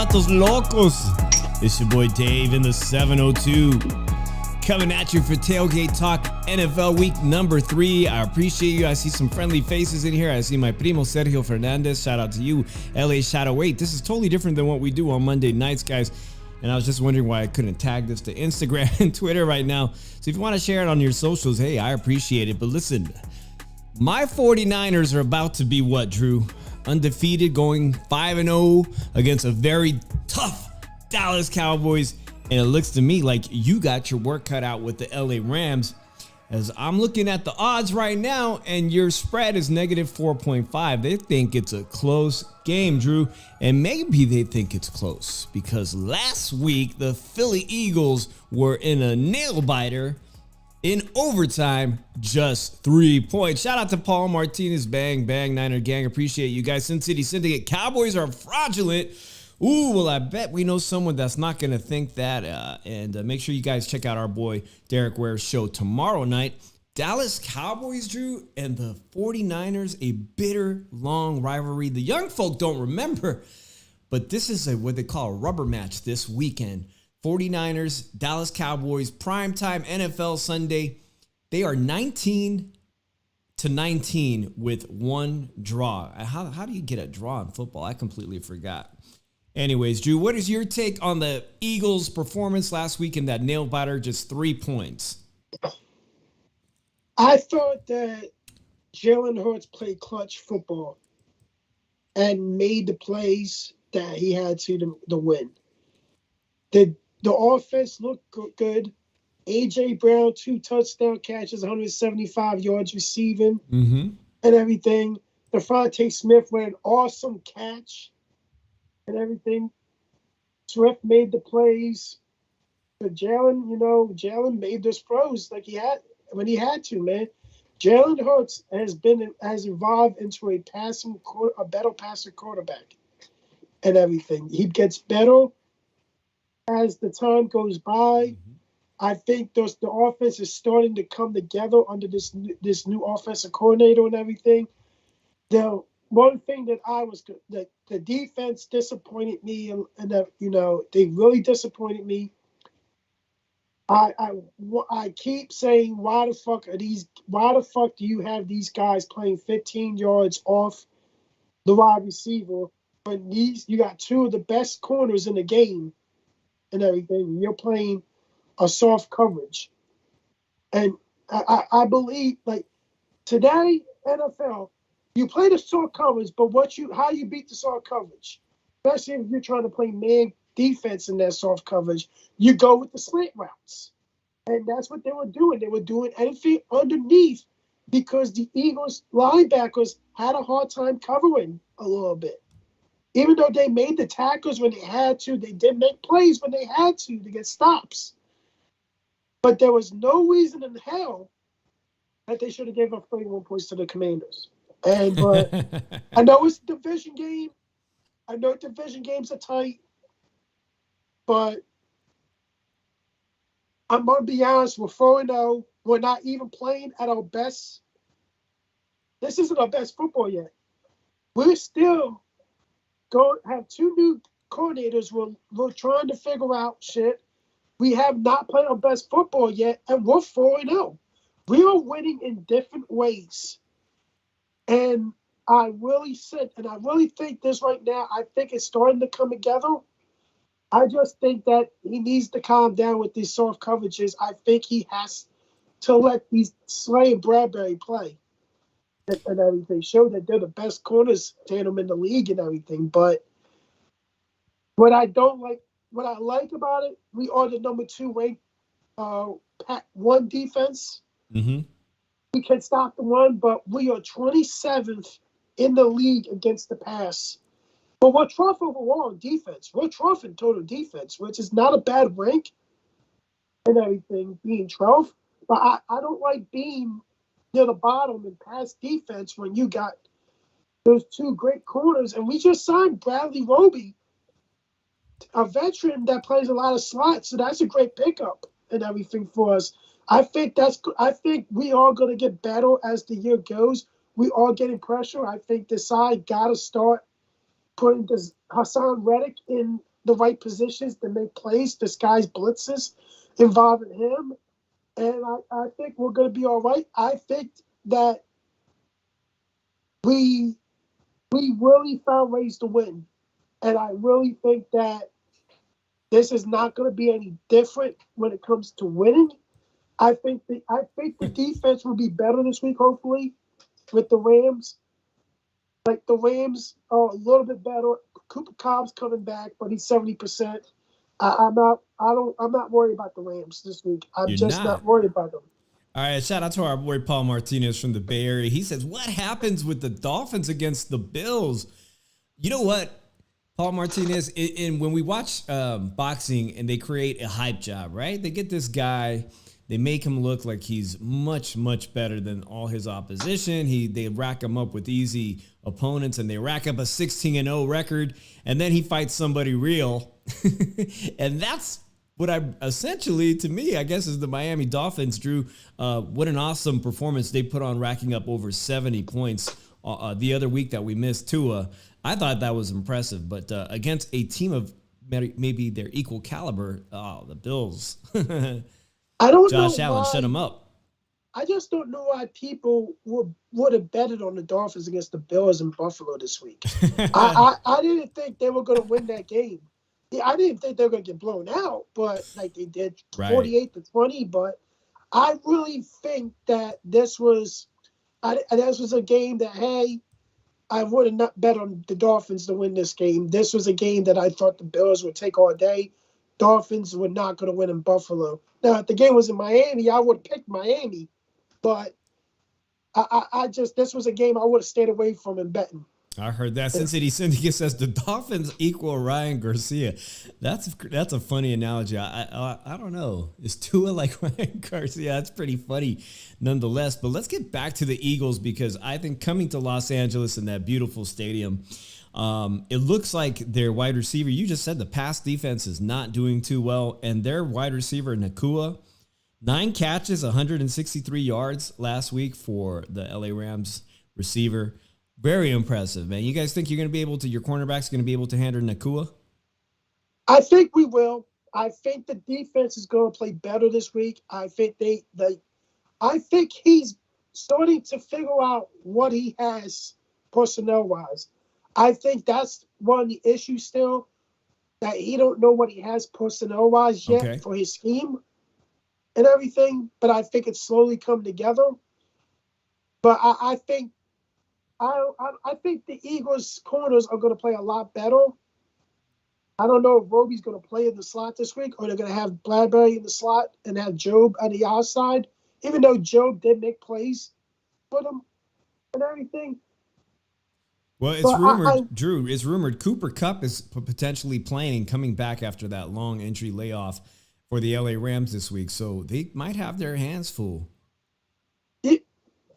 Vatos Locos? It's your boy Dave in the 702. Coming at you for Tailgate Talk NFL Week number 3. I appreciate you. I see some friendly faces in here. I see my primo Sergio Fernandez. Shout out to you. LA Shadow 8. This is totally different than what we do on Monday nights, guys. And I was just wondering why I couldn't tag this to Instagram and Twitter right now. So if you want to share it on your socials, hey, I appreciate it. But listen, my 49ers are about to be what, Drew? Undefeated, going 5-0 against a very tough Dallas Cowboys. And it looks to me like you got your work cut out with the LA Rams. As I'm looking at the odds right now, and your spread is negative 4.5. They think it's a close game, Drew. And maybe they think it's close because last week the Philly Eagles were in a nail biter in overtime, just 3 points. Shout out to Paul Martinez. Bang, bang, Niner gang. Appreciate you guys. Sin City Syndicate. Cowboys are fraudulent. Ooh, well, I bet we know someone that's not going to think that. And make sure you guys check out our boy Derek Ware's show tomorrow night. Dallas Cowboys, Drew, and the 49ers, a bitter, long rivalry. The young folk don't remember, but this is what they call a rubber match this weekend. 49ers, Dallas Cowboys, primetime NFL Sunday. They are 19-19 with one draw. How do you get a draw in football? I completely forgot. Anyways, Drew, what is your take on the Eagles' performance last week in that nail biter, just 3 points? I thought that Jalen Hurts played clutch football and made the plays that he had to win. The offense looked good. A.J. Brown, 2 touchdown catches, 175 yards receiving and everything. Devontae Smith ran an awesome catch and everything. Swift made the plays. But Jalen made those throws like he had when he had to, man. Jalen Hurts has evolved into a better passer quarterback and everything. He gets better as the time goes by. I think the offense is starting to come together under this new offensive coordinator and everything. The one thing that the defense disappointed me, and they really disappointed me. I keep saying, why the fuck do you have these guys playing 15 yards off the wide receiver when you got 2 of the best corners in the game and everything? You're playing a soft coverage. And I believe, like, today, NFL, you play the soft coverage, but how you beat the soft coverage, especially if you're trying to play man defense in that soft coverage, you go with the slant routes. And that's what they were doing. They were doing anything underneath because the Eagles linebackers had a hard time covering a little bit. Even though they made the tackles when they had to, they did make plays when they had to get stops. But there was no reason in hell that they should have given up 31 points to the Commanders. But I know it's a division game. I know division games are tight. But I'm going to be honest, we're 4-0. We're not even playing at our best. This isn't our best football yet. We're still going to have 2 new coordinators. We're trying to figure out shit. We have not played our best football yet, and we're 4-0. We are winning in different ways. And I really think this right now, I think it's starting to come together. I just think that he needs to calm down with these soft coverages. I think he has to let these Slay and Bradbury play and everything. Show that they're the best corners tandem in the league and everything. But what I like about it, we are the number 2 ranked one defense. We can stop the run, but we are 27th in the league against the pass. But we're 12th overall in defense. We're 12th in total defense, which is not a bad rank and everything, being 12th. But I don't like being near the bottom in pass defense when you got those 2 great corners. And we just signed Bradley Roby, a veteran that plays a lot of slots. So that's a great pickup and everything for us. I think we are going to get better as the year goes. We are getting pressure. I think the side got to start putting this Hassan Reddick in the right positions to make plays, disguise blitzes involving him. And I think we're going to be all right. I think that we really found ways to win. And I really think that this is not going to be any different when it comes to winning. I think the defense will be better this week, hopefully, with the Rams. Like the Rams are a little bit better. Cooper Cobb's coming back, but he's 70%. I'm not worried about the Rams this week. I'm not worried about them. All right, shout out to our boy Paul Martinez from the Bay Area. He says, what happens with the Dolphins against the Bills? You know what, Paul Martinez, and when we watch boxing and they create a hype job, right? They get this guy, they make him look like he's much, much better than all his opposition. They rack him up with easy opponents, and they rack up a 16-0 record, and then he fights somebody real. And that's what essentially, to me, I guess, is the Miami Dolphins. Drew, what an awesome performance they put on, racking up over 70 points the other week that we missed Tua. I thought that was impressive, but against a team of maybe their equal caliber, the Bills. I don't Josh know Allen why, shut him up. I just don't know why people would have betted on the Dolphins against the Bills in Buffalo this week. I didn't think they were going to win that game. I didn't think they were going to get blown out, but like they did 48-20. But I really think that this was a game that, hey, I would have not bet on the Dolphins to win this game. This was a game that I thought the Bills would take all day. Dolphins were not going to win in Buffalo. Now, if the game was in Miami, I would have picked Miami. But this was a game I would have stayed away from in betting. I heard that. Cincinnati Syndicate says the Dolphins equal Ryan Garcia. That's a funny analogy. I don't know. Is Tua like Ryan Garcia? That's pretty funny nonetheless. But let's get back to the Eagles, because I think coming to Los Angeles in that beautiful stadium, it looks like their wide receiver, you just said the pass defense is not doing too well, and their wide receiver, Nakua, 9 catches, 163 yards last week for the LA Rams receiver. Very impressive, man. You guys think your cornerback's going to be able to handle Nakua? I think we will. I think the defense is going to play better this week. I think I think he's starting to figure out what he has personnel-wise. I think that's one of the issues still, that he don't know what he has personnel-wise yet for his scheme and everything. But I think it's slowly come together. But I think the Eagles' corners are going to play a lot better. I don't know if Roby's going to play in the slot this week, or they're going to have Bradbury in the slot and have Job on the outside, even though Job did make plays for them and everything. Well, it's rumored, Drew, it's rumored Cooper Kupp is potentially playing, coming back after that long injury layoff for the LA Rams this week. So they might have their hands full.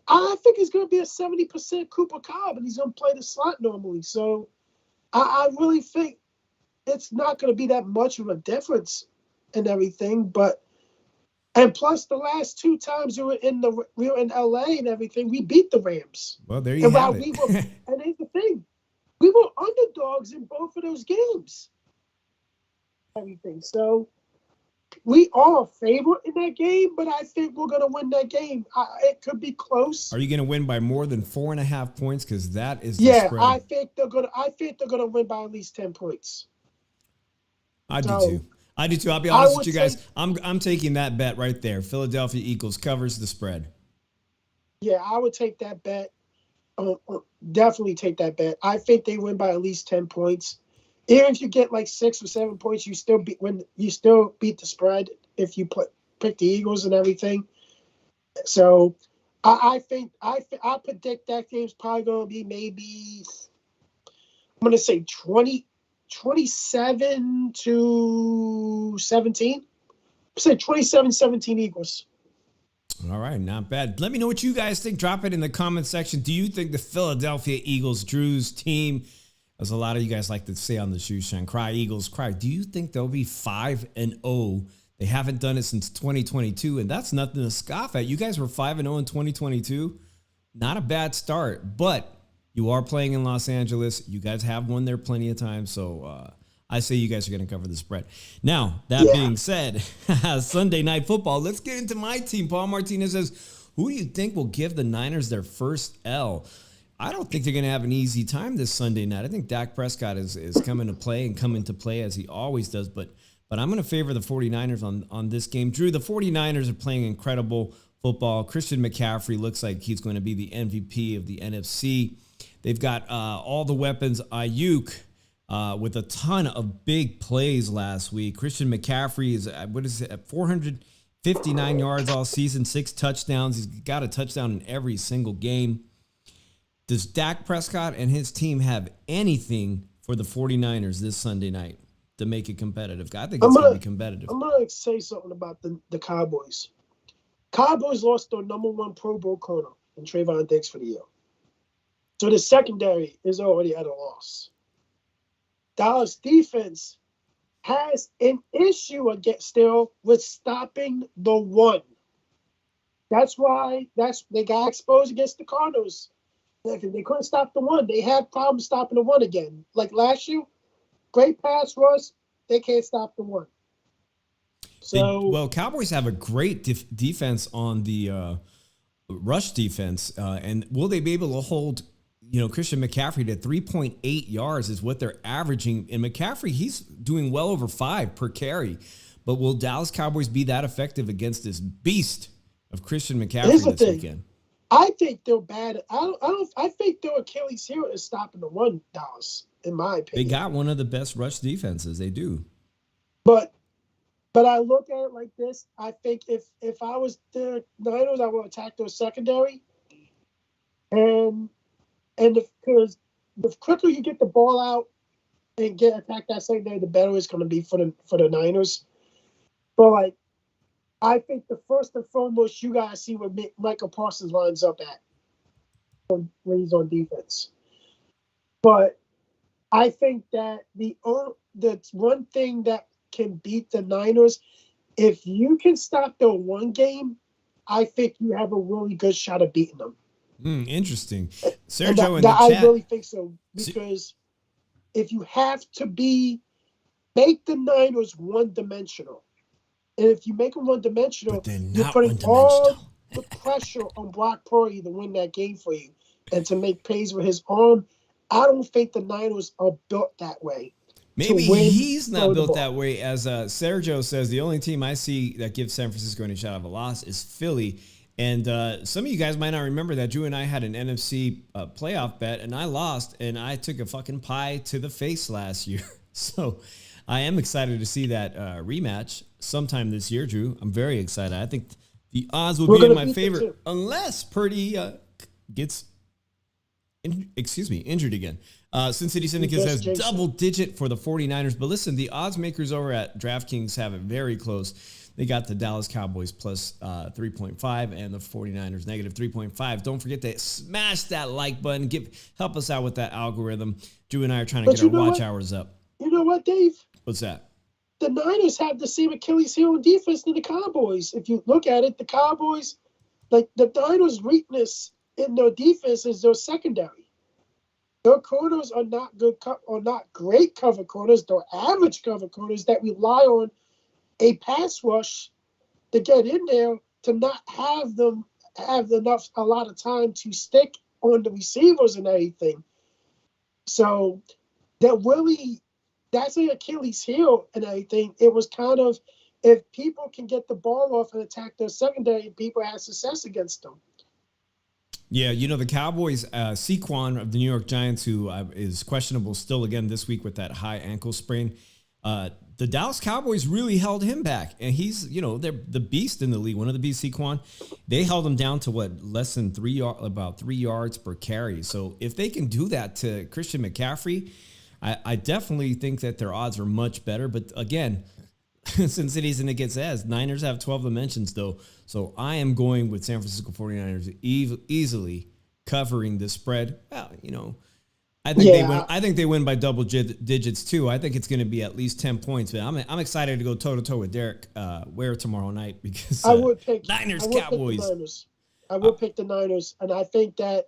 I think it's going to be a 70% Cooper Kupp, and he's going to play the slot normally. So I really think it's not going to be that much of a difference and everything. And plus, the last 2 times we were in LA and everything, we beat the Rams. Well, there you have it. And here's the thing, we were underdogs in both of those games. Everything. So we are a favorite in that game, but I think we're going to win that game. It could be close. Are you going to win by more than 4.5 points? Because that is the spread. I think they're going to win by at least 10 points. I do too. I'll be honest with you guys. I'm taking that bet right there. Philadelphia Eagles covers the spread. Yeah, I would take that bet. Definitely take that bet. I think they win by at least 10 points. Even if you get like 6 or 7 points, you still beat the spread if you pick the Eagles and everything. So I predict that game's probably going to be maybe, I'm going to say 27-17. Say 27-17 Eagles. All right, not bad. Let me know what you guys think. Drop it in the comment section. Do you think the Philadelphia Eagles, Drew's team, as a lot of you guys like to say on the Shoe Shine, cry Eagles, cry. Do you think they'll be 5-0? They haven't done it since 2022, and that's nothing to scoff at. You guys were 5-0 in 2022. Not a bad start, but you are playing in Los Angeles. You guys have won there plenty of times, so I say you guys are going to cover the spread. Now, that being said, Sunday Night Football, let's get into my team. Paul Martinez says, who do you think will give the Niners their first L? I don't think they're going to have an easy time this Sunday night. I think Dak Prescott is coming to play and come into play as he always does, but I'm going to favor the 49ers on this game. Drew, the 49ers are playing incredible football. Christian McCaffrey looks like he's going to be the MVP of the NFC. They've got all the weapons. Ayuk with a ton of big plays last week. Christian McCaffrey is, 459 yards all season, 6 touchdowns. He's got a touchdown in every single game. Does Dak Prescott and his team have anything for the 49ers this Sunday night to make it competitive? I think it's going to be competitive. I'm going to say something about the Cowboys. Cowboys lost their number 1 Pro Bowl corner in Trayvon Diggs for the year. So the secondary is already at a loss. Dallas defense has an issue still with stopping the run. That's why they got exposed against the Cardinals. They couldn't stop the run. They had problems stopping the run again. Like last year, great pass rush, they can't stop the run. So Cowboys have a great defense on the rush defense, and will they be able to hold Christian McCaffrey to 3.8 yards is what they're averaging. And McCaffrey, he's doing well over 5 per carry. But will Dallas Cowboys be that effective against this beast of Christian McCaffrey this weekend? I think they're bad. I think their Achilles heel is stopping the run, Dallas, in my opinion. They got one of the best rush defenses. They do. But I look at it like this. I think if I was the Niners, I would attack their secondary. Because the quicker you get the ball out and attack that secondary, the better it's going to be for the Niners. But I think the first and foremost, you guys see what Michael Parsons lines up at when he's on defense. But I think that the one thing that can beat the Niners, if you can stop their one game, I think you have a really good shot of beating them. Interesting. Sergio in the chat. I really think so, because if you have to make the Niners one-dimensional, and if you make them one-dimensional, you're putting all the pressure on Brock Purdy to win that game for you and to make plays with his arm. I don't think the Niners are built that way. Maybe he's not built that way. As Sergio says, the only team I see that gives San Francisco any shot of a loss is Philly. And some of you guys might not remember that Drew and I had an NFC playoff bet, and I lost, and I took a fucking pie to the face last year. So I am excited to see that rematch sometime this year, Drew. I'm very excited. I think the odds will be in my favor unless Purdy gets injured again. Cincinnati Syndicate says double-digit for the 49ers. But listen, the odds makers over at DraftKings have it very close. They got the Dallas Cowboys plus 3.5 and the 49ers negative 3.5. Don't forget to smash that like button. Help us out with that algorithm. Drew and I are trying to get our watch hours up. You know what, Dave? What's that? The Niners have the same Achilles heel in defense than the Cowboys. If you look at it, the Cowboys, the Niners' weakness in their defense is their secondary. Their corners are not great cover corners. They're average cover corners that rely on a pass rush to get in there, to not have them have a lot of time to stick on the receivers and everything. So that's an Achilles heel and everything. It was kind of, if people can get the ball off and attack their secondary, people have success against them. Yeah, the Cowboys, Saquon of the New York Giants, who is questionable still again this week with that high ankle sprain. The Dallas Cowboys really held him back, and he's, they're the beast in the league. One of the beasts, Saquon. They held him down to less than about 3 yards per carry. So if they can do that to Christian McCaffrey, I definitely think that their odds are much better. But again, Cincinnati's in it gets as Niners have 12 dimensions though. So I am going with San Francisco 49ers easily covering the spread. Well, I think they win. I think they win by double digits too. I think it's going to be at least 10 points. But I'm excited to go toe to toe with Derek Ware tomorrow night because I would pick Niners Cowboys. I will pick the Niners, and I think that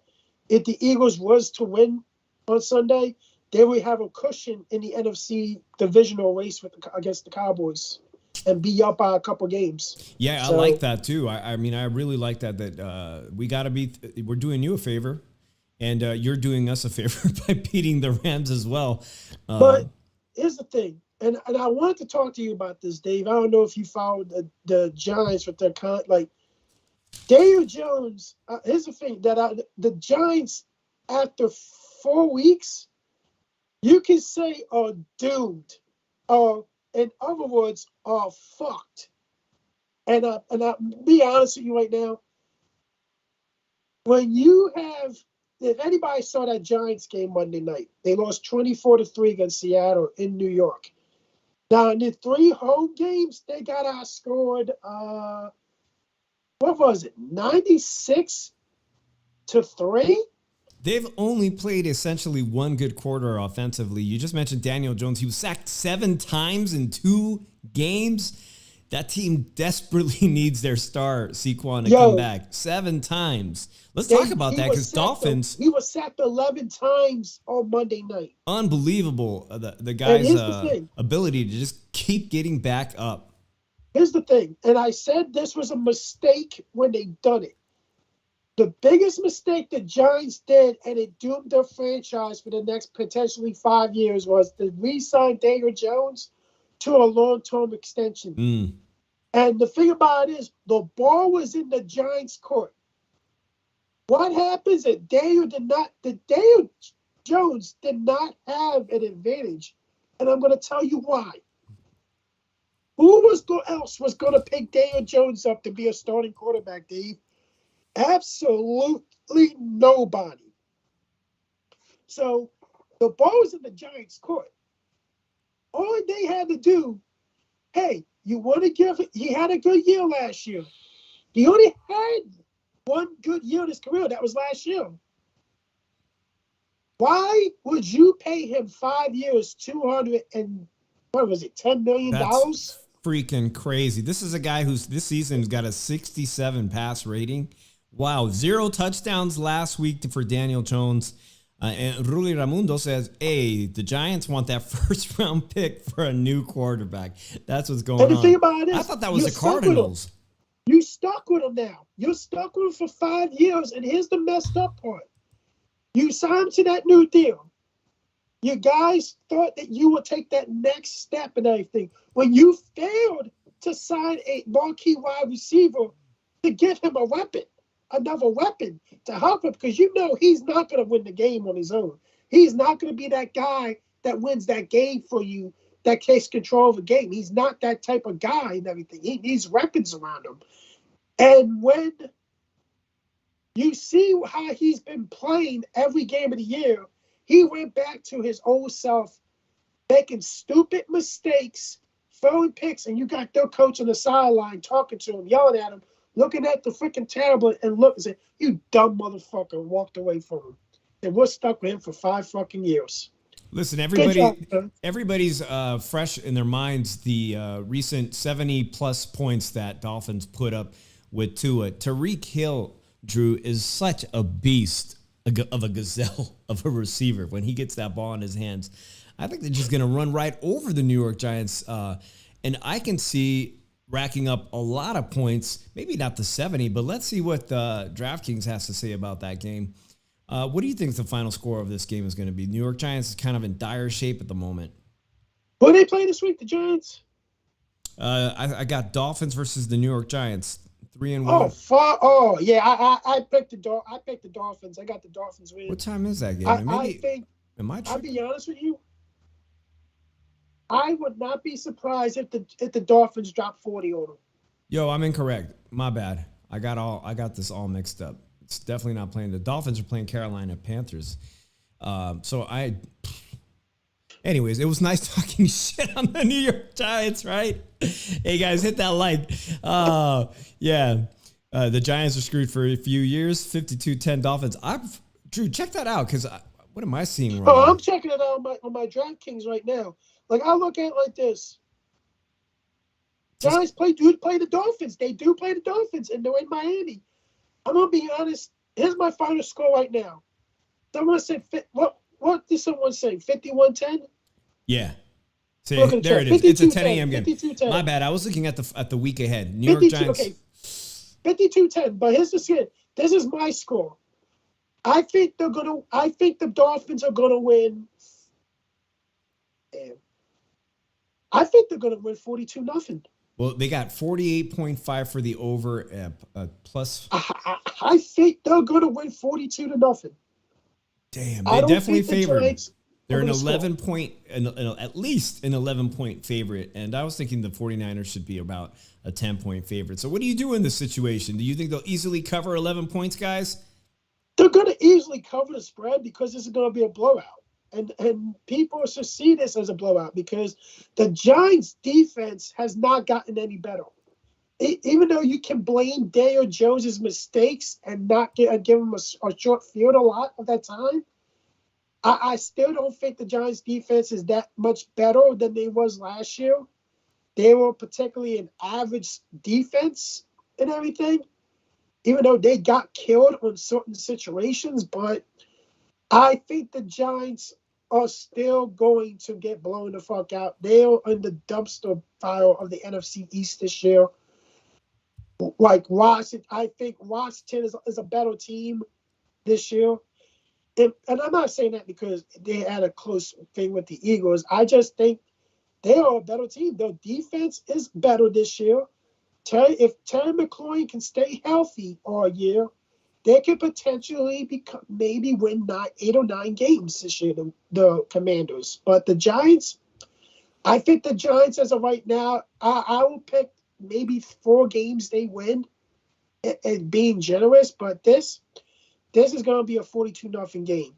if the Eagles was to win on Sunday, they would have a cushion in the NFC divisional race against the Cowboys and be up by a couple games. Yeah, I like that too. I mean, I really like that we got to be – we're doing you a favor, and you're doing us a favor by beating the Rams as well. But here's the thing, and I wanted to talk to you about this, Dave. I don't know if you followed the Giants with their Daniel Jones. Here's the thing, the Giants, after 4 weeks, you can say are doomed, in other words, are fucked. And I'll be honest with you right now. When you have, if anybody saw that Giants game Monday night, they lost 24-3 against Seattle in New York. Now, in the 3 home games, they got outscored, what was it, 96-3? They've only played essentially one good quarter offensively. You just mentioned Daniel Jones. He was sacked 7 times in 2 games. That team desperately needs their star, Saquon, to come back. 7 times. Let's talk about that, because Dolphins... He was sacked 11 times on Monday night. Unbelievable, the guy's ability to just keep getting back up. Here's the thing, and I said this was a mistake when they done it. The biggest mistake the Giants did, and it doomed their franchise for the next potentially 5 years, was to re-sign Daniel Jones to a long-term extension. And the thing about it is, the ball was in the Giants' court. What happens if Daniel Jones did not have an advantage? And I'm going to tell you why. Who else was going to pick Daniel Jones up to be a starting quarterback, Dave? Absolutely nobody. So the ball was in the Giants' court. All they had to do, hey, you want to give it, he had a good year last year. He only had one good year in his career. That was last year. Why would you pay him 5 years, $10 million? That's freaking crazy. This is a guy who's this season's got a 67 pass rating. Wow, 0 touchdowns last week for Daniel Jones. And Rulli Ramundo says, hey, the Giants want that first-round pick for a new quarterback. That's what's going on. And the thing about it is, I thought that was the Cardinals. You stuck with him now. You're stuck with him for 5 years, and here's the messed up part. You signed him to that new deal. You guys thought that you would take that next step and everything. When you failed to sign a marquee wide receiver to give him another weapon to help him, because you know he's not going to win the game on his own. He's not going to be that guy that wins that game for you, that takes control of the game. He's not that type of guy and everything. He needs weapons around him. And when you see how he's been playing every game of the year, he went back to his old self, making stupid mistakes, throwing picks, and you got their coach on the sideline talking to him, yelling at him, looking at the freaking tablet and look and say, you dumb motherfucker, and walked away from him. And we're stuck with him for 5 fucking years. Listen, everybody's fresh in their minds the recent 70-plus points that Dolphins put up with Tua. Tyreek Hill, Drew, is such a beast of a gazelle of a receiver when he gets that ball in his hands. I think they're just going to run right over the New York Giants. And I can see racking up a lot of points, maybe not the 70, but let's see what DraftKings has to say about that game. What do you think the final score of this game is going to be? New York Giants is kind of in dire shape at the moment. Who are they playing this week, the Giants? I got Dolphins versus the New York Giants, 3-1. Oh, fuck! Oh, yeah. I picked the Dolphins. I got the Dolphins winning. What time is that game? I'll be honest with you. I would not be surprised if the Dolphins drop 40 on them. Yo, I'm incorrect. My bad. I got this all mixed up. It's definitely not playing. The Dolphins are playing Carolina Panthers. Anyways, it was nice talking shit on the New York Giants, right? Hey guys, hit that like. The Giants are screwed for a few years. 52-10 Dolphins. Drew, check that out, because what am I seeing wrong? Oh, I'm checking it out on my DraftKings right now. Like, I look at it like this. Giants do play the Dolphins. They do play the Dolphins, and they're in Miami. I'm going to be honest. Here's my final score right now. Someone said, what did someone say? 51-10? Yeah. See, Looking there at it is. It's a 10 52-10, a.m. game. 52-10. My bad. I was looking at the week ahead. New York 52, Giants. okay. 52-10. But here's the shit. This is my score. I think the Dolphins are gonna win. Damn. I think they're gonna win 42-0. Well, they got 48.5 for the over plus. I think they're gonna win 42-0. Damn, they definitely favored. They're an gonna 11 point, at least an 11-point favorite. And I was thinking the 49ers should be about a 10-point favorite. So what do you do in this situation? Do you think they'll easily cover 11 points, guys? They're going to easily cover the spread because this is going to be a blowout. And people should see this as a blowout because the Giants' defense has not gotten any better. Even though you can blame Daniel Jones' mistakes and not give him a short field a lot of that time, I still don't think the Giants' defense is that much better than they was last year. They were particularly an average defense and everything, even though they got killed on certain situations. But I think the Giants are still going to get blown the fuck out. They're in the dumpster fire of the NFC East this year. Like Washington, I think Washington is a better team this year. And I'm not saying that because they had a close thing with the Eagles. I just think they are a better team. Their defense is better this year. If Terry McLaurin can stay healthy all year, they could potentially maybe win 8 or 9 games this year, the Commanders. But the Giants, I think the Giants as of right now, I will pick maybe 4 games they win and being generous. But this is going to be a 42-0 game.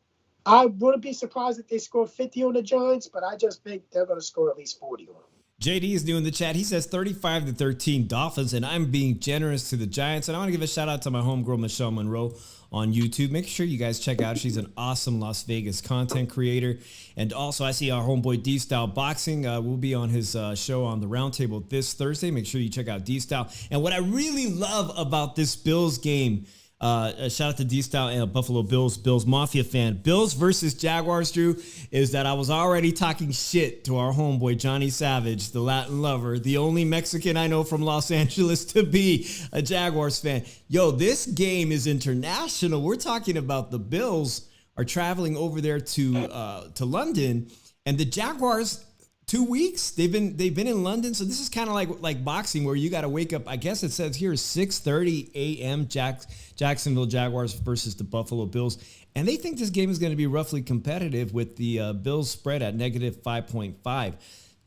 I wouldn't be surprised if they score 50 on the Giants, but I just think they're going to score at least 40 on them. JD is new in the chat. He says 35-13 Dolphins, and I'm being generous to the Giants. And I want to give a shout out to my homegirl, Michelle Monroe, on YouTube. Make sure you guys check out. She's an awesome Las Vegas content creator. And also, I see our homeboy D-Style Boxing. We'll be on his show on the Roundtable this Thursday. Make sure you check out D-Style. And what I really love about this Bills game, shout out to D-Style and Buffalo Bills Mafia fan. Bills versus Jaguars, Drew, is that I was already talking shit to our homeboy Johnny Savage, the Latin lover, the only Mexican I know from Los Angeles to be a Jaguars fan. Yo, this game is international. We're talking about the Bills are traveling over there to London, and the Jaguars 2 weeks they've been in London, so this is kind of like boxing where you got to wake up. I guess it says here 6:30 a.m. Jacksonville Jaguars versus the Buffalo Bills, and they think this game is going to be roughly competitive with the Bills spread at -5.5.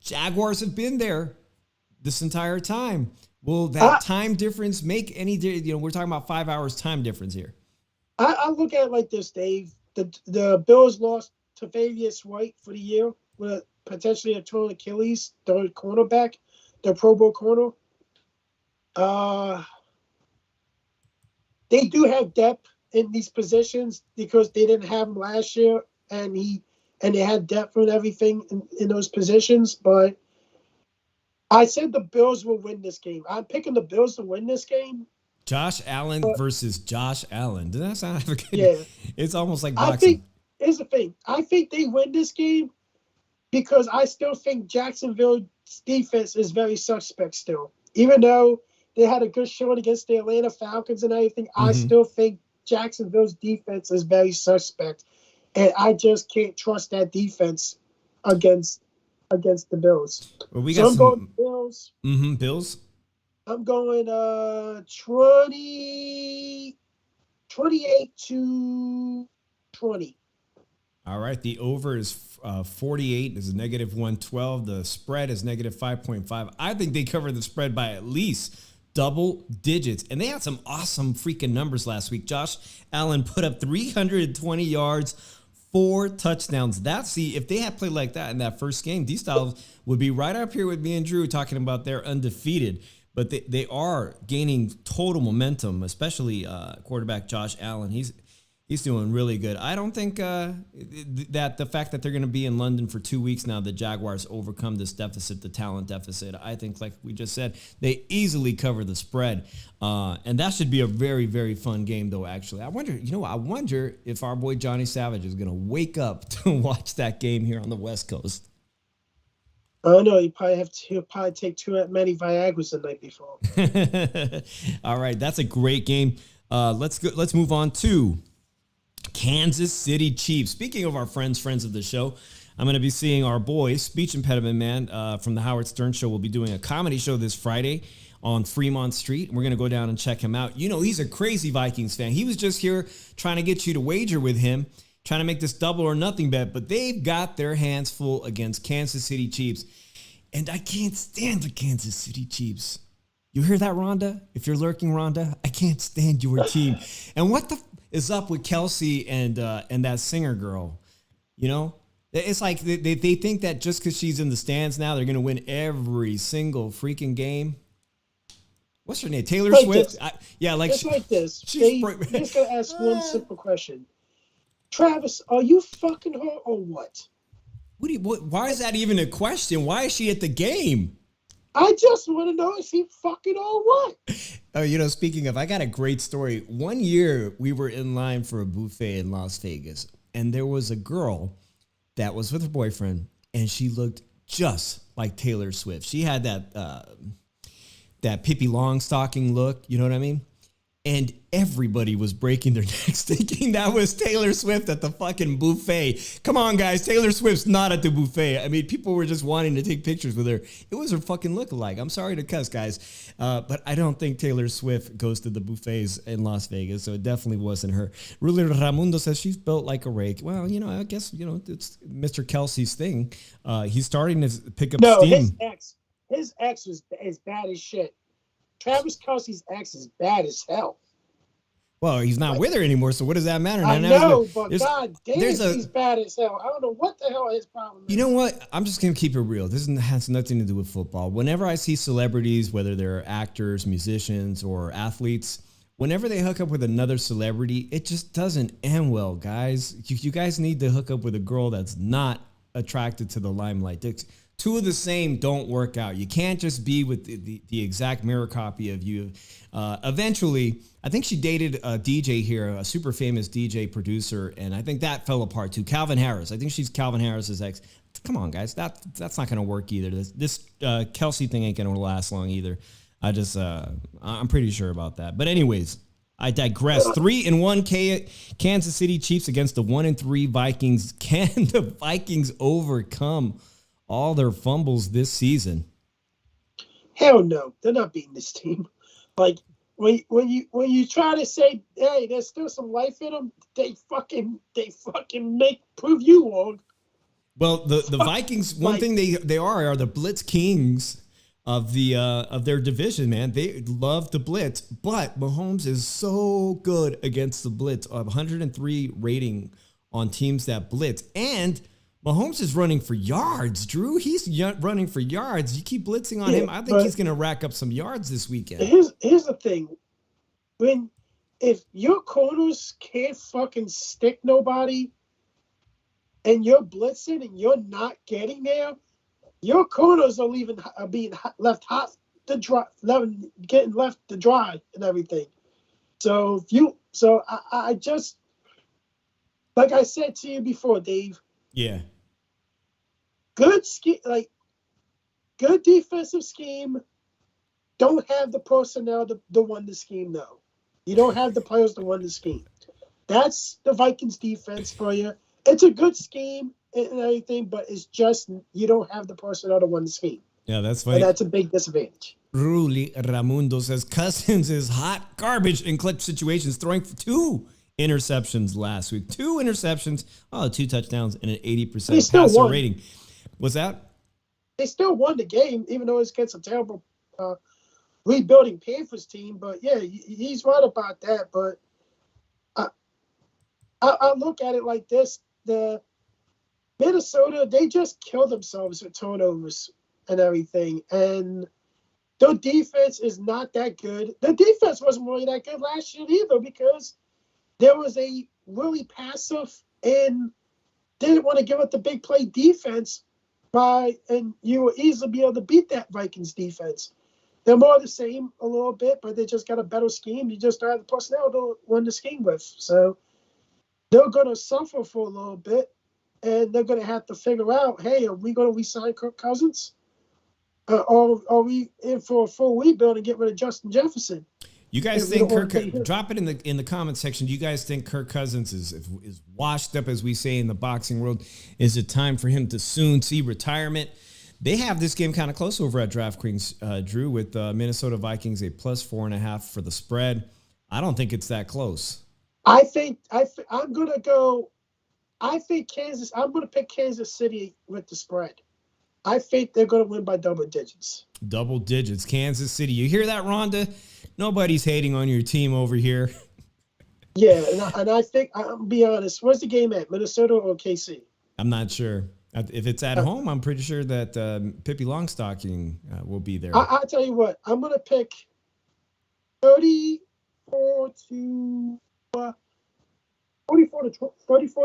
Jaguars have been there this entire time. Will that time difference make any? We're talking about 5 hours time difference here. I look at it like this, Dave. The Bills lost to Tre'Davious White for the year with potentially a torn Achilles, their cornerback, their Pro Bowl corner. They do have depth in these positions because they didn't have him last year, and they had depth and everything in those positions. But I said the Bills will win this game. I'm picking the Bills to win this game. Josh Allen versus Josh Allen. Does that sound like a Yeah. It's almost like boxing. Here's the thing. I think they win this game because I still think Jacksonville's defense is very suspect still. Even though they had a good showing against the Atlanta Falcons and everything, I still think Jacksonville's defense is very suspect. And I just can't trust that defense against the Bills. Well, we got I'm going Bills. Bills. I'm going 28-20. All right. The over is 48. Is a -112. The spread is -5.5. I think they covered the spread by at least double digits. And they had some awesome freaking numbers last week. Josh Allen put up 320 yards, 4 touchdowns. If they had played like that in that first game, D-Styles would be right up here with me and Drew talking about they're undefeated. But they are gaining total momentum, especially quarterback Josh Allen. He's doing really good. I don't think that the fact that they're going to be in London for 2 weeks now, the Jaguars overcome this deficit, the talent deficit. I think, like we just said, they easily cover the spread. And that should be a very, very fun game, though, actually. I wonder if our boy Johnny Savage is going to wake up to watch that game here on the West Coast. I don't know. He'll probably take too many Viagras the night before. All right. That's a great game. Let's move on to Kansas City Chiefs. Speaking of our friends of the show, I'm going to be seeing our boy, Speech Impediment Man from the Howard Stern Show. Will be doing a comedy show this Friday on Fremont Street. We're going to go down and check him out. You know, he's a crazy Vikings fan. He was just here trying to get you to wager with him, trying to make this double or nothing bet, but they've got their hands full against Kansas City Chiefs. And I can't stand the Kansas City Chiefs. You hear that, Rhonda? If you're lurking, Rhonda, I can't stand your team. And what the is up with Kelsey and that singer girl? You know, it's like they think that just because she's in the stands now, they're going to win every single freaking game. What's her name? Taylor Swift? It's like this. They're just going to ask one simple question. Travis, are you fucking her or what? Why is that even a question? Why is she at the game? I just want to know, is he fucking or what? Oh, speaking of, I got a great story. One year, we were in line for a buffet in Las Vegas, and there was a girl that was with her boyfriend, and she looked just like Taylor Swift. She had that Pippi Longstocking look, you know what I mean? And everybody was breaking their necks thinking that was Taylor Swift at the fucking buffet. Come on, guys. Taylor Swift's not at the buffet. I mean, people were just wanting to take pictures with her. It was her fucking lookalike. I'm sorry to cuss, guys. But I don't think Taylor Swift goes to the buffets in Las Vegas, so it definitely wasn't her. Ruler Ramundo says she's built like a rake. Well, I guess, it's Mr. Kelsey's thing. He's starting to pick up steam. His ex was as bad as shit. Travis Kelce's ex is bad as hell. Well, he's not with her anymore, so what does that matter? I know, but God damn, he's bad as hell. I don't know what the hell his problem is. You know what? I'm just going to keep it real. This has nothing to do with football. Whenever I see celebrities, whether they're actors, musicians, or athletes, whenever they hook up with another celebrity, it just doesn't end well, guys. You guys need to hook up with a girl that's not attracted to the limelight. Two of the same don't work out. You can't just be with the exact mirror copy of you. Eventually, I think she dated a DJ here, a super famous DJ producer, and I think that fell apart too. Calvin Harris. I think she's Calvin Harris's ex. Come on, guys. That's not going to work either. This Kelsey thing ain't going to last long either. I'm pretty sure about that. But anyways, I digress. 3-1 Kansas City Chiefs against the 1-3 Vikings. Can the Vikings overcome all their fumbles this season? Hell no, they're not beating this team. Like when you try to say, hey, there's still some life in them, they fucking prove you wrong. Well, the Vikings, one thing they are the blitz kings of their division, man. They love to blitz, but Mahomes is so good against the blitz. 103 rating on teams that blitz, and Mahomes is running for yards, Drew. He's running for yards. You keep blitzing on him. I think he's going to rack up some yards this weekend. Here's the thing. If your corners can't fucking stick nobody and you're blitzing and you're not getting there, your corners are being left hot to dry, getting left to dry and everything. So I just, like I said to you before, Dave. Yeah. Good scheme, good defensive scheme. Don't have the personnel to run the scheme, though. You don't have the players to run the scheme. That's the Vikings defense for you. It's a good scheme and everything, but it's just you don't have the personnel to run the scheme. Yeah, that's funny. And that's a big disadvantage. Ruli Ramundo says Cousins is hot garbage in clutch situations, throwing for 2 interceptions last week. 2 interceptions, 2 touchdowns, and an 80% passer rating. What's that? They still won the game, even though it's against a terrible rebuilding Panthers team. But yeah, he's right about that. But I look at it like this: the Minnesota, they just killed themselves with turnovers and everything, and their defense is not that good. The defense wasn't really that good last year either because there was a really passive and didn't want to give up the big play defense and you will easily be able to beat that Vikings defense. They're more the same a little bit, but they just got a better scheme. You just don't have the personnel to win the scheme with. So they're going to suffer for a little bit, and they're going to have to figure out, hey, are we going to re-sign Kirk Cousins? Or are we in for a full rebuild and get rid of Justin Jefferson? You guys think drop it in the comment section. Do you guys think Kirk Cousins is washed up, as we say in the boxing world? Is it time for him to soon see retirement? They have this game kind of close over at DraftKings, Drew, with Minnesota Vikings a +4.5 for the spread. I don't think it's that close. I'm gonna go. I'm gonna pick Kansas City with the spread. I think they're gonna win by double digits. Double digits, Kansas City. You hear that, Rhonda? Nobody's hating on your team over here. Yeah, and I think, I'll be honest, where's the game at, Minnesota or KC? I'm not sure. If it's at home, I'm pretty sure that Pippi Longstocking will be there. I'll tell you what, I'm going to pick 34 to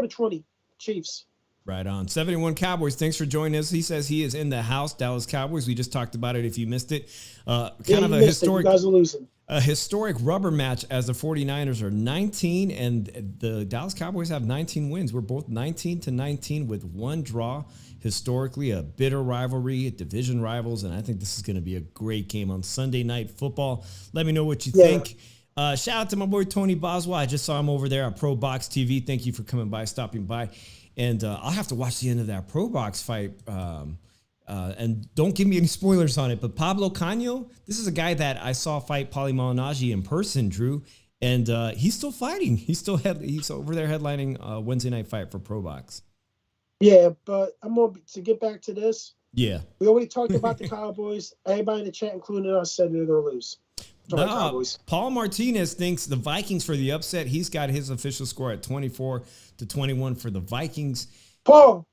20 Chiefs. Right on. 71 Cowboys, thanks for joining us. He says he is in the house, Dallas Cowboys. We just talked about it if you missed it. Kind of a historic. You guys are losing. A historic rubber match as the 49ers are 19 and the Dallas Cowboys have 19 wins. We're both 19-19 with one draw. Historically, a bitter rivalry, division rivals, and I think this is going to be a great game on Sunday Night Football. Let me know what you think. Shout out to my boy Tony Boswell. I just saw him over there at Pro Box TV. Thank you for coming by, stopping by. And I'll have to watch the end of that Pro Box fight. And don't give me any spoilers on it, but Pablo Cano, this is a guy that I saw fight Paulie Malignaggi in person, Drew, and he's still fighting. He's over there headlining a Wednesday night fight for Pro Box. Yeah, but to get back to this. Yeah. We already talked about the Cowboys. Everybody in the chat, including us, said they're going to lose. Paul Martinez thinks the Vikings for the upset. He's got his official score at 24-21 for the Vikings. Paul,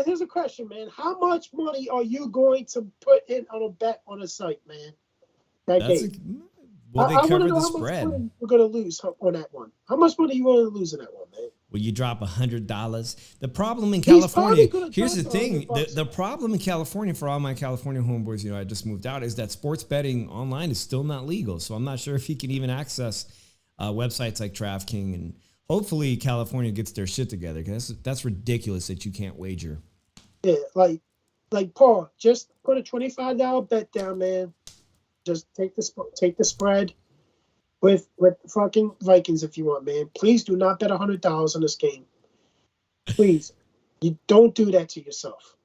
here's a question, man. How much money are you going to put in on a bet on a site, man? Well, they covered the spread. How much money we're going to lose on that one? How much money are you going to lose in that one, man? Well, you drop $100. The problem in California, here's the thing. The problem in California for all my California homeboys, I just moved out, is that sports betting online is still not legal. So I'm not sure if he can even access websites like DraftKings. And hopefully California gets their shit together, because that's ridiculous that you can't wager. Yeah, like Paul, just put a $25 bet down, man. Just take the spread with fucking Vikings if you want, man. Please do not bet $100 on this game. Please, you don't do that to yourself.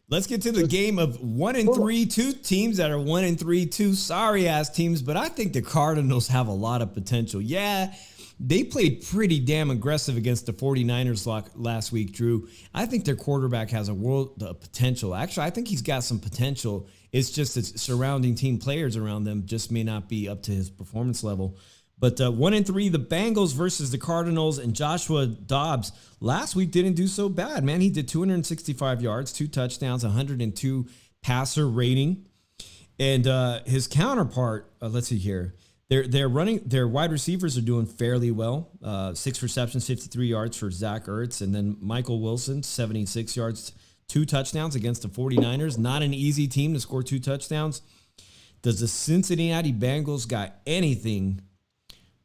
Let's get to the game of 1-3, two teams that are 1-3, two sorry ass teams. But I think the Cardinals have a lot of potential. Yeah, they played pretty damn aggressive against the 49ers last week, Drew. I think their quarterback has a world of potential. Actually, I think he's got some potential. It's just the surrounding team players around them just may not be up to his performance level. But 1-3, the Bengals versus the Cardinals, and Joshua Dobbs last week didn't do so bad, man. He did 265 yards, 2 touchdowns, 102 passer rating. And his counterpart, let's see here. Their wide receivers are doing fairly well. 6 receptions, 53 yards for Zach Ertz. And then Michael Wilson, 76 yards, 2 touchdowns against the 49ers. Not an easy team to score 2 touchdowns. Does the Cincinnati Bengals got anything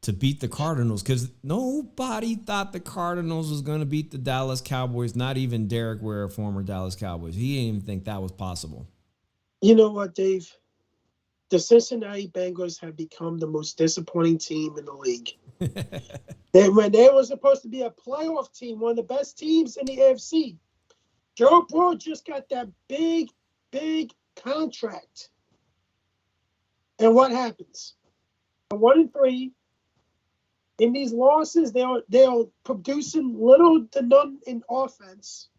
to beat the Cardinals? Because nobody thought the Cardinals was going to beat the Dallas Cowboys. Not even Derek Ware, former Dallas Cowboys. He didn't even think that was possible. You know what, Dave? The Cincinnati Bengals have become the most disappointing team in the league. When they were supposed to be a playoff team, one of the best teams in the AFC, Joe Burrow just got that big contract. And what happens? 1-3. In these losses, they're producing little to none in offense.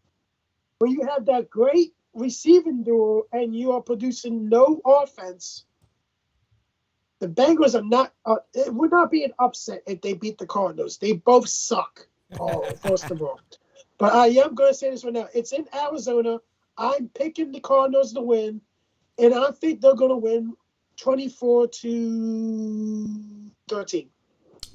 When you have that great receiving duo and you are producing no offense, the Bengals are not. It would not be an upset if they beat the Cardinals. They both suck. First of all, but I am going to say this right now. It's in Arizona. I'm picking the Cardinals to win, and I think they're going to win 24-13.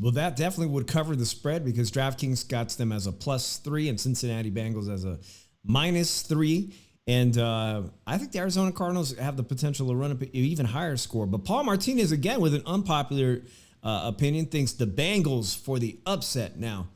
Well, that definitely would cover the spread because DraftKings got them as a +3 and Cincinnati Bengals as a -3. And I think the Arizona Cardinals have the potential to run up an even higher score. But Paul Martinez, again, with an unpopular opinion, thinks the Bengals for the upset. Now,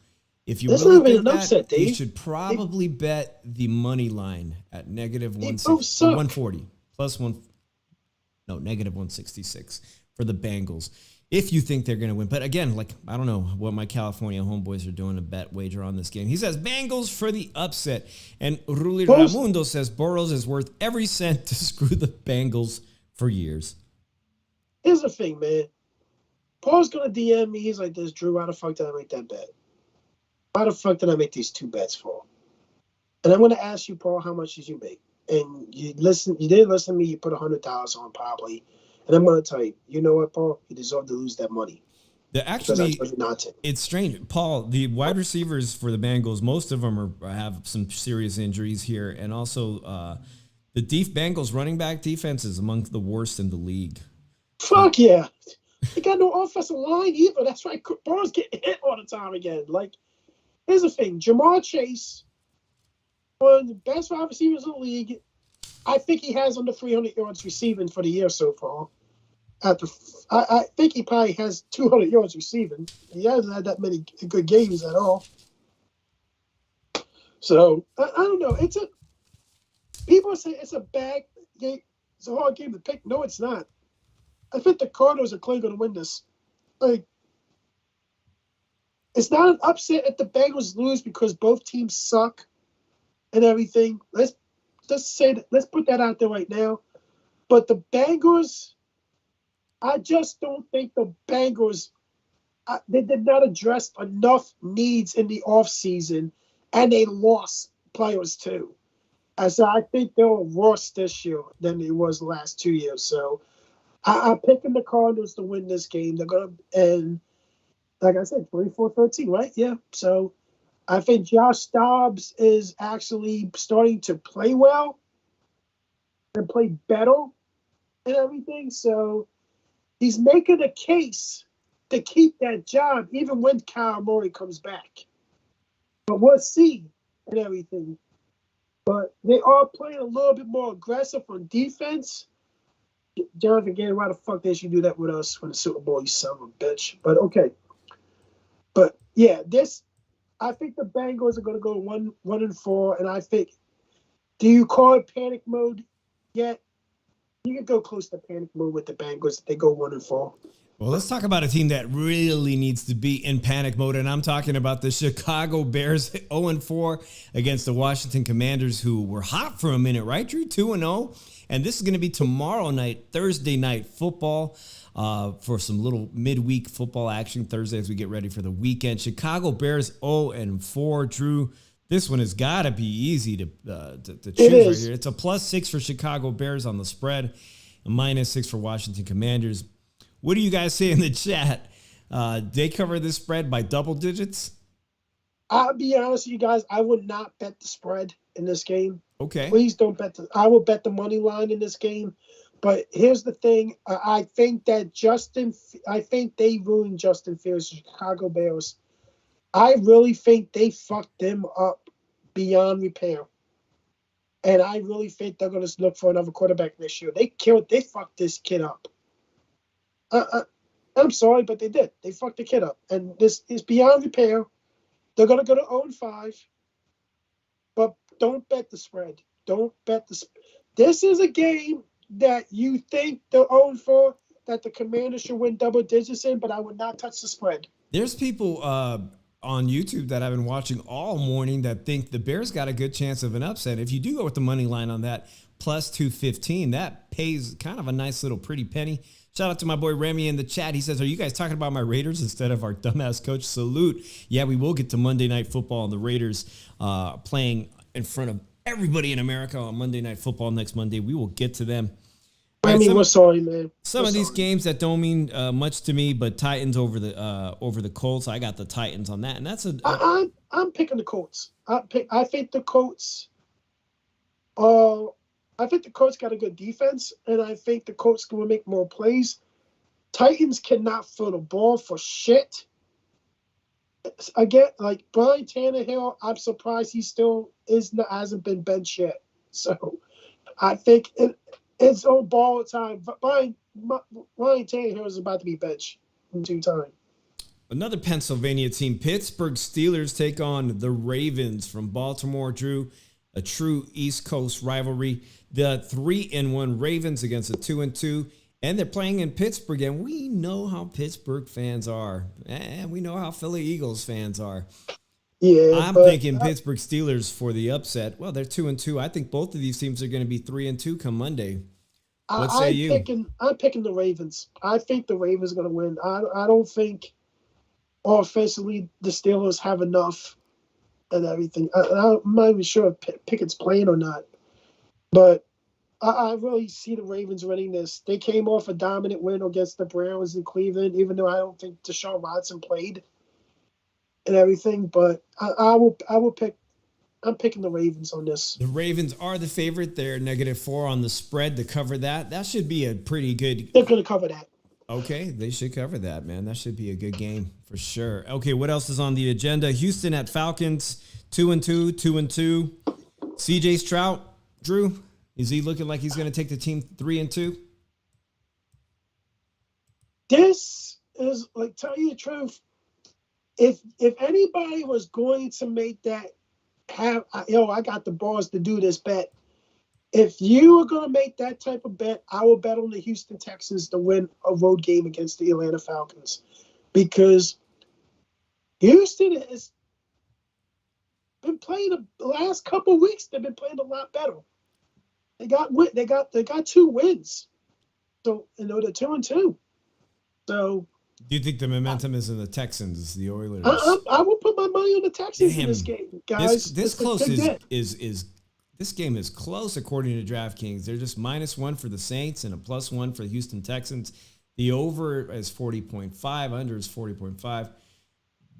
if you That's really not even think an that, upset, you Dave. should probably bet the money line at -160, both suck. 140, -166 for the Bengals. If you think they're going to win. But again, like, I don't know what my California homeboys are doing to bet wager on this game. He says Bengals for the upset. And Ruli Ramundo says Burrows is worth every cent to screw the Bengals for years. Here's the thing, man. Paul's going to DM me. He's like this, Drew, how the fuck did I make that bet? Why the fuck did I make these 2 bets for? And I'm going to ask you, Paul, how much did you make? And you didn't listen to me. You put $100 on probably. And I'm going to tell you, you know what, Paul? You deserve to lose that money. Actually, it's strange. Paul, the wide receivers for the Bengals, most of them have some serious injuries here. And also, the Bengals running back defense is among the worst in the league. Fuck yeah. They got no offensive line either. That's why Burrow's getting hit all the time again. Like, here's the thing. Jamar Chase, one of the best wide receivers in the league. I think he has under 300 yards receiving for the year so far. I think he probably has 200 yards receiving. He hasn't had that many good games at all. So I don't know. People say it's a bad game. It's a hard game to pick. No, it's not. I think the Cardinals are clearly going to win this. Like, it's not an upset if the Bengals lose because both teams suck and everything. Let's say that. Let's put that out there right now. But the Bengals, I just don't think the Bengals, they did not address enough needs in the offseason, and they lost players too. And so I think they were worse this year than they was the last 2 years. So I'm picking the Cardinals to win this game. They're going to, and like I said, 24-13, right? Yeah. So I think Josh Dobbs is actually starting to play well and play better and everything. So he's making a case to keep that job even when Kyle Murray comes back. But we'll see and everything. But they are playing a little bit more aggressive on defense. Jonathan Gannon, why the fuck they should do that with us for the Super Bowl, you son of a bitch. But okay. But yeah, I think the Bengals are going to go 1-4, and I think, do you call it panic mode yet? You can go close to panic mode with the Bengals if they go 1-4. Well, let's talk about a team that really needs to be in panic mode, and I'm talking about the Chicago Bears, 0-4 against the Washington Commanders, who were hot for a minute, right, Drew? 2-0, and this is going to be tomorrow night, Thursday night football, for some little midweek football action Thursday as we get ready for the weekend. Chicago Bears 0-4, Drew. This one has got to be easy to choose right here. It's a +6 for Chicago Bears on the spread, a -6 for Washington Commanders. What do you guys say in the chat? They cover this spread by double digits? I'll be honest with you guys. I would not bet the spread in this game. Okay. Please don't bet I will bet the money line in this game. But here's the thing. I think that they ruined Justin Fields, Chicago Bears. I really think they fucked them up beyond repair. And I really think they're going to look for another quarterback this year. They fucked this kid up. I'm sorry, but they did. They fucked the kid up. And this is beyond repair. They're going to go to 0-5. But don't bet the spread. Don't bet the spread. This is a game that you think they're 0-4, that the Commanders should win double digits in, but I would not touch the spread. There's people on YouTube that I've been watching all morning that think the Bears got a good chance of an upset. If you do go with the money line on that, +215, that pays kind of a nice little pretty penny. Shout out to my boy Remy in the chat. He says, are you guys talking about my Raiders instead of our dumbass coach? Salute. Yeah, we will get to Monday Night Football and the Raiders playing in front of everybody in America on Monday Night Football next Monday. We will get to them. We're sorry, man. Some of these games that don't mean much to me, but Titans over the Colts. I got the Titans on that, and that's I'm picking the Colts. I think the Colts. I think the Colts got a good defense, and I think the Colts can make more plays. Titans cannot throw the ball for shit. Again, like Brian Tannehill, I'm surprised he still hasn't been benched yet. So I think it's on ball time. Brian Tannehill is about to be benched in due time. Another Pennsylvania team, Pittsburgh Steelers, take on the Ravens from Baltimore. Drew, a true East Coast rivalry. The 3-1 Ravens against the 2-2, and they're playing in Pittsburgh. And we know how Pittsburgh fans are, and we know how Philly Eagles fans are. Yeah, I'm thinking Pittsburgh Steelers for the upset. Well, they're 2-2. I think both of these teams are going to be 3-2 come Monday. What say you? I'm picking the Ravens. I think the Ravens are going to win. I don't think offensively the Steelers have enough and everything. I'm not even sure if Pickett's playing or not. But I really see the Ravens winning this. They came off a dominant win against the Browns in Cleveland, even though I don't think Deshaun Watson played and everything. But I will pick. I'm picking the Ravens on this. The Ravens are the favorite. They're -4 on the spread to cover that. That should be a pretty good. They're going to cover that. Okay, they should cover that, man. That should be a good game for sure. Okay, what else is on the agenda? Houston at Falcons, 2-2, 2-2. CJ Stroud, Drew, is he looking like he's going to take the team 3-2? This is, like, tell you the truth, if anybody was going to make that I got the balls to do this bet. If you were going to make that type of bet, I will bet on the Houston Texans to win a road game against the Atlanta Falcons, because Houston has been playing the last couple of weeks. They've been playing a lot better. They got 2 wins, so they're 2-2. So. Do you think the momentum is in the Texans, the Oilers? I will put my money on the Texans in this game, guys. This game is close according to DraftKings. They're just -1 for the Saints and a +1 for the Houston Texans. The over is 40.5, under is 40.5.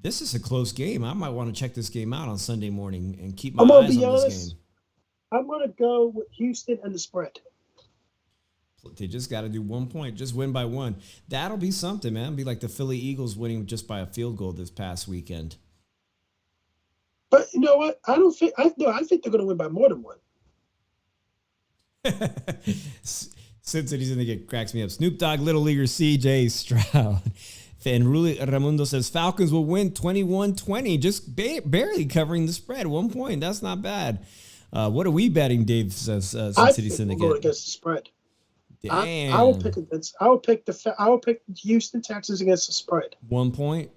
This is a close game. I might want to check this game out on Sunday morning and keep my eyes on this game. I'm going to go with Houston and the spread. They just got to do 1 point, just win by 1. That'll be something, man. It'll be like the Philly Eagles winning just by a field goal this past weekend. But you know what? I think they're going to win by more than 1. Cincinnati's in the game cracks me up. Snoop Dogg, Little Leaguer, CJ Stroud. And Ruli Ramundo says Falcons will win 21-20, just barely covering the spread. 1 point. That's not bad. What are we betting, Dave? Says Cincinnati Syndicate. We'll go against the spread. Damn. I will pick Houston Texans against the spread. 1 point.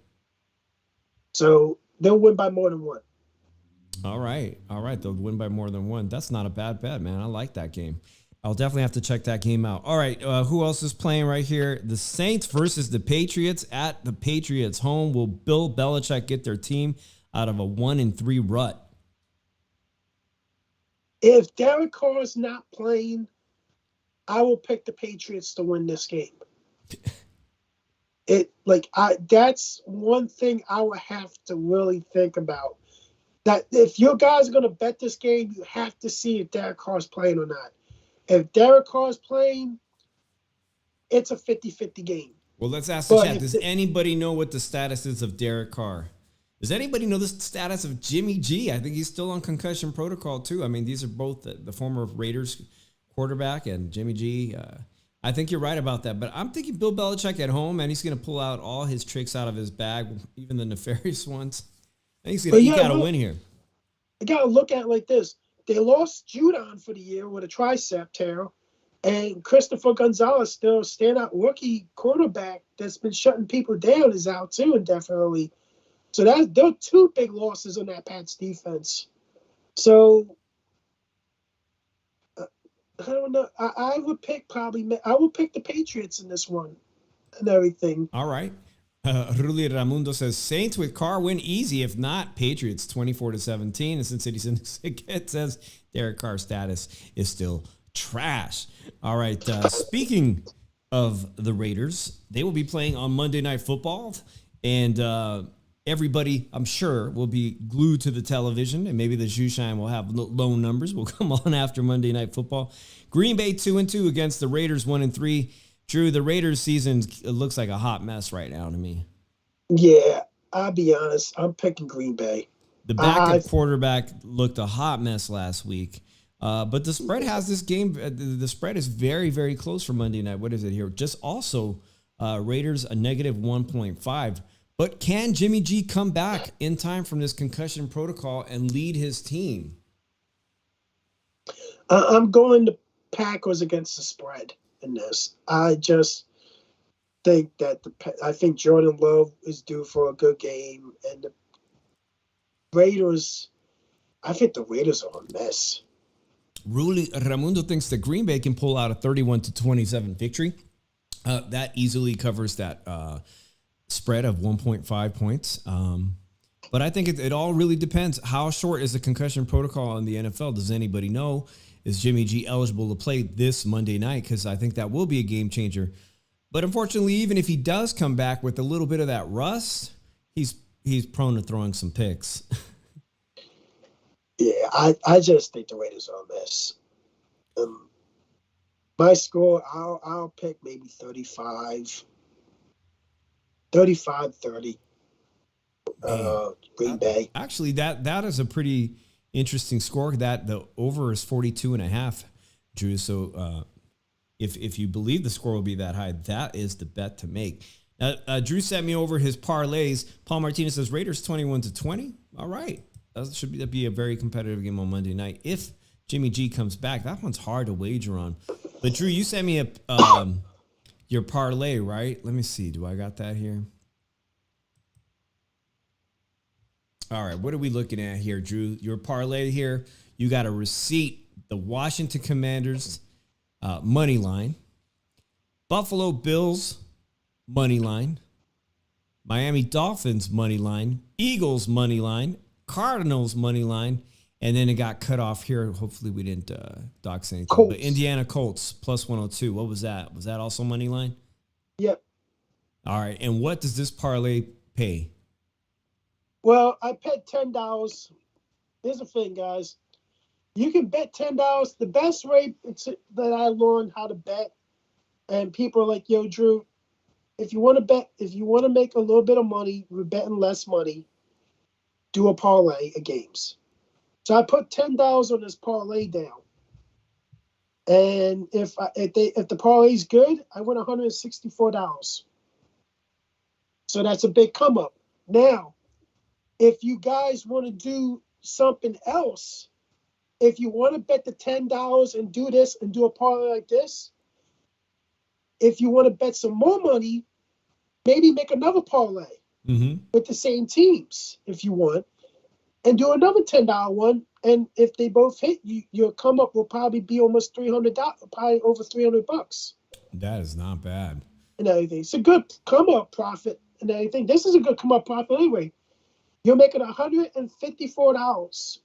So they'll win by more than 1. All right. They'll win by more than 1. That's not a bad bet, man. I like that game. I'll definitely have to check that game out. All right. Who else is playing right here? The Saints versus the Patriots at the Patriots home. Will Bill Belichick get their team out of a 1-3 rut? If Derek Carr is not playing, I will pick the Patriots to win this game. That's one thing I would have to really think about. That if your guys are going to bet this game, you have to see if Derek Carr is playing or not. If Derek Carr is playing, it's a 50-50 game. Well, let's ask the chat. Does anybody know what the status is of Derek Carr? Does anybody know the status of Jimmy G? I think he's still on concussion protocol, too. I mean, these are both the former Raiders quarterback and Jimmy G. I think you're right about that. But I'm thinking Bill Belichick at home, and he's going to pull out all his tricks out of his bag, even the nefarious ones. I think he's going to eke out a win here. You got to look at it like this. They lost Judon for the year with a tricep tear, and Christopher Gonzalez, still standout rookie quarterback that's been shutting people down, is out too indefinitely. So there are 2 big losses on that Pats defense. So I don't know. I would pick the Patriots in this one and everything. All right. Ruli Ramundo says Saints with Carr win easy. If not, Patriots 24-17. And Cincinnati Syndicate says Derek Carr's status is still trash. All right. Speaking of the Raiders, they will be playing on Monday Night Football, and everybody, I'm sure, will be glued to the television, and maybe the Shoeshine will have low numbers. Will come on after Monday Night Football. Green Bay 2-2 against the Raiders 1-3. Drew, the Raiders season looks like a hot mess right now to me. Yeah, I'll be honest. I'm picking Green Bay. The backup quarterback looked a hot mess last week. But the spread has this game. The spread is very, very close for Monday night. What is it here? Just also Raiders a negative 1.5. But can Jimmy G come back in time from this concussion protocol and lead his team? I'm going to Packers against the spread in this. I just think that I think Jordan Love is due for a good game, and the Raiders. I think the Raiders are a mess. Raimundo thinks that Green Bay can pull out a 31-27 victory. That easily covers that spread of 1.5 points. But I think it all really depends. How short is the concussion protocol in the NFL? Does anybody know? Is Jimmy G eligible to play this Monday night? Because I think that will be a game changer. But unfortunately, even if he does come back with a little bit of that rust, he's prone to throwing some picks. Yeah, I just think the Raiders are a mess. My score, I'll pick maybe 35-30. Green Bay. Actually, that is a pretty interesting score. That the over is 42.5, Drew. So if you believe the score will be that high, that is the bet to make. Drew sent me over his parlays. Paul Martinez says Raiders 21-20. All right. That be a very competitive game on Monday night. If Jimmy G comes back, that one's hard to wager on. But Drew, you sent me your parlay, right? Let me see. Do I got that here? All right. What are we looking at here, Drew? Your parlay here. You got a receipt. The Washington Commanders money line, Buffalo Bills money line, Miami Dolphins money line, Eagles money line, Cardinals money line, and then it got cut off here. Hopefully we didn't dox anything. Colts. But Indiana Colts plus 102. What was that? Was that also money line? Yep. All right. And what does this parlay pay? Well, I bet $10. Here's the thing, guys. You can bet $10. The best rate that I learned how to bet, and people are like, yo, Drew, if you want to make a little bit of money, we're betting less money, do a parlay of games. So I put $10 on this parlay down. And if the parlay's good, I win $164. So that's a big come up. Now, if you guys want to do something else, if you want to bet the $10 and do this and do a parlay like this, if you want to bet some more money, maybe make another parlay with the same teams if you want, and do another $10 one. And if they both hit, your come up will probably be almost $300, probably over $300. That is not bad. And everything. It's a good come up profit and everything. This is a good come up profit anyway. You're making $154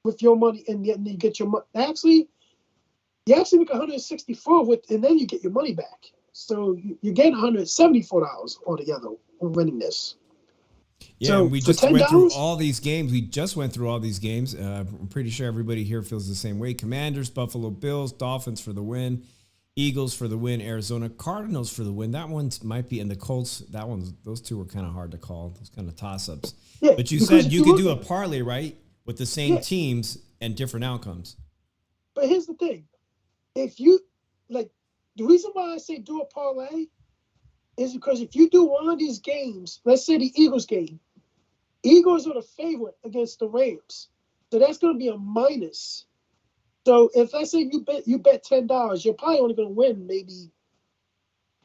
with your money, and then you get your money. Actually, you actually make $164 and then you get your money back. So you gain $174 altogether on winning this. Yeah, so we just went through all these games. I'm pretty sure everybody here feels the same way. Commanders, Buffalo Bills, Dolphins for the win, Eagles for the win, Arizona Cardinals for the win. That one might be, and the Colts. Those two were kind of hard to call. Those kind of toss-ups. Yeah, but you said you could do a parlay, right, with the same teams and different outcomes. But here's the thing: if you the reason why I say do a parlay is because if you do one of these games, let's say the Eagles game, Eagles are the favorite against the Rams, so that's going to be a minus. So if let's say you bet $10, you're probably only going to win maybe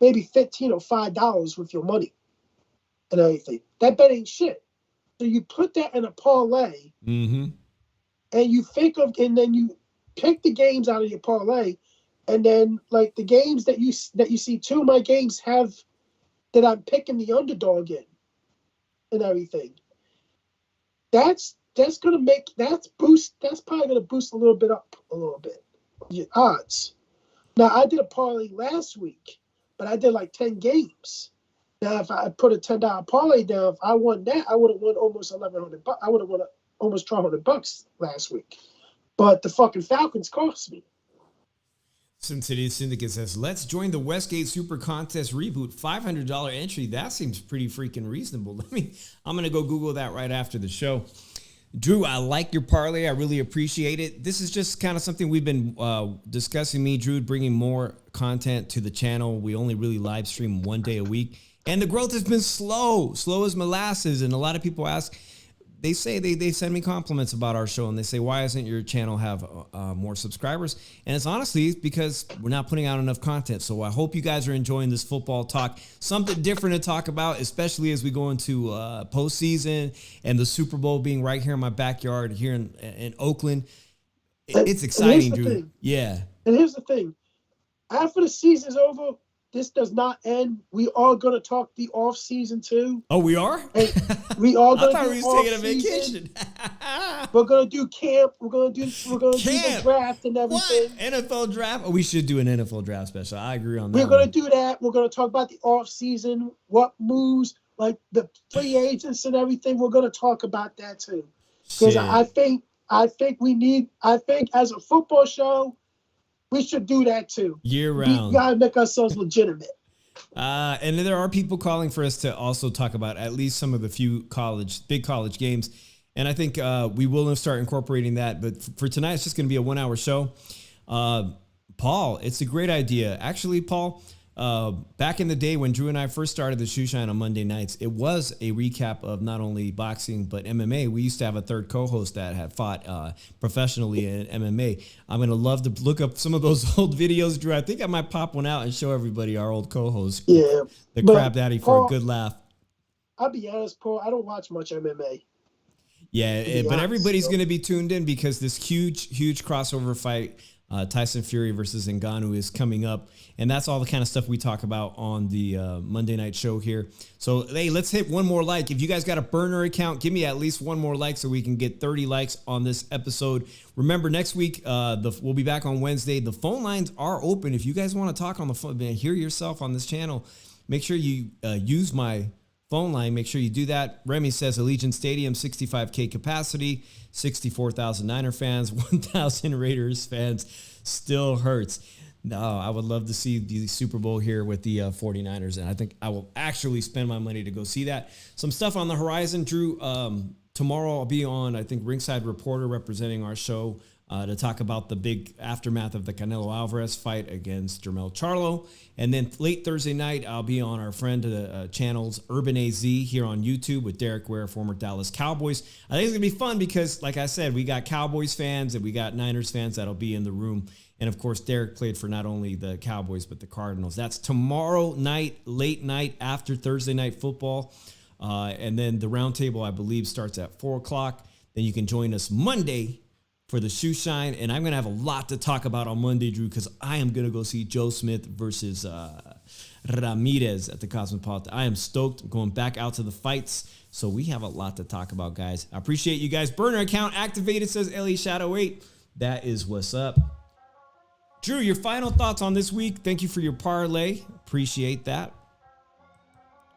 $15 or $5 with your money and everything. That bet ain't shit. So you put that in a parlay, and you and then you pick the games out of your parlay, and then like the games that you see, two of my games have that I'm picking the underdog in, and everything. That's probably gonna boost a little bit your odds. Now I did a parlay last week, but I did like 10 games. Now if I put a $10 parlay down, if I won that, I would have won almost $1,100. I would have won almost $1,200 last week. But the fucking Falcons cost me. Cincinnati Syndicate says, let's join the Westgate Super Contest reboot. $500 entry. That seems pretty freaking reasonable. I'm going to go Google that right after the show. Drew, I like your parlay. I really appreciate it. This is just kind of something we've been discussing, me, Drew, bringing more content to the channel. We only really live stream 1 day a week. And the growth has been slow as molasses. And a lot of people ask, they say they send me compliments about our show, and they say, why doesn't your channel have more subscribers? And it's honestly because we're not putting out enough content. So I hope you guys are enjoying this football talk, something different to talk about, especially as we go into postseason and the Super Bowl being right here in my backyard here in Oakland. It's exciting, Drew. Yeah. And here's the thing. After the season's over, this does not end. We are going to talk the off season too. Oh, we are? And we are going to I thought we was taking a vacation. We're going to do camp. We're going to do the draft and everything. What? NFL draft? Oh, we should do an NFL draft special. I agree on that. We're going to do that. We're going to talk about the off season, what moves, like the free agents and everything. We're going to talk about that too. Because I think as a football show, we should do that too. Year round. We gotta make ourselves legitimate. And there are people calling for us to also talk about at least some of the few big college games. And I think we will start incorporating that. But for tonight, it's just going to be a 1 hour show. Paul, it's a great idea. Actually, Paul, back in the day when Drew and I first started the Shoe Shine on Monday nights, it was a recap of not only boxing, but MMA. We used to have a third co-host that had fought professionally in MMA. I'm going to love to look up some of those old videos, Drew. I think I might pop one out and show everybody our old co-host. Yeah. The Crab Daddy, for a good laugh. I'll be honest, Paul, I don't watch much MMA. Yeah, but everybody's going to be tuned in because this huge crossover fight, Tyson Fury versus Ngannou, is coming up. And that's all the kind of stuff we talk about on the Monday night show here. So, hey, let's hit one more like. If you guys got a burner account, give me at least one more like so we can get 30 likes on this episode. Remember, next week, we'll be back on Wednesday. The phone lines are open. If you guys want to talk on the phone, man, hear yourself on this channel, make sure you use my phone line. Make sure you do that. Remy says Allegiant Stadium, 65K capacity, 64,000 Niner fans, 1,000 Raiders fans. Still hurts. No, I would love to see the Super Bowl here with the 49ers, and I think I will actually spend my money to go see that. Some stuff on the horizon, Drew. Tomorrow I'll be on, I think, Ringside Reporter representing our show to talk about the big aftermath of the Canelo Alvarez fight against Jermell Charlo. And then late Thursday night, I'll be on our friend channel's Urban AZ here on YouTube with Derek Ware, former Dallas Cowboys. I think it's going to be fun because, like I said, we got Cowboys fans and we got Niners fans that'll be in the room. And, of course, Derek played for not only the Cowboys but the Cardinals. That's tomorrow night, late night after Thursday night football. And then the roundtable, I believe, starts at 4 o'clock. Then you can join us Monday for the Shoe Shine. And I'm going to have a lot to talk about on Monday, Drew, because I am going to go see Joe Smith versus Ramirez at the Cosmopolitan. I am stoked. I'm going back out to the fights. So we have a lot to talk about, guys. I appreciate you guys. Burner account activated, says Ellie Shadow 8. That is what's up. Drew, your final thoughts on this week. Thank you for your parlay. Appreciate that.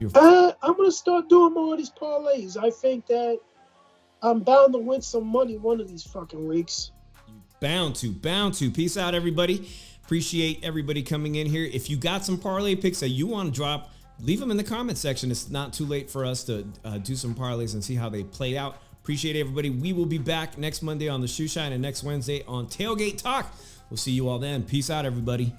I'm going to start doing more of these parlays. I think that I'm bound to win some money one of these fucking weeks. Bound to. Peace out, everybody. Appreciate everybody coming in here. If you got some parlay picks that you want to drop, leave them in the comment section. It's not too late for us to do some parlays and see how they play out. Appreciate everybody. We will be back next Monday on the Shoe Shine and next Wednesday on Tailgate Talk. We'll see you all then. Peace out, everybody.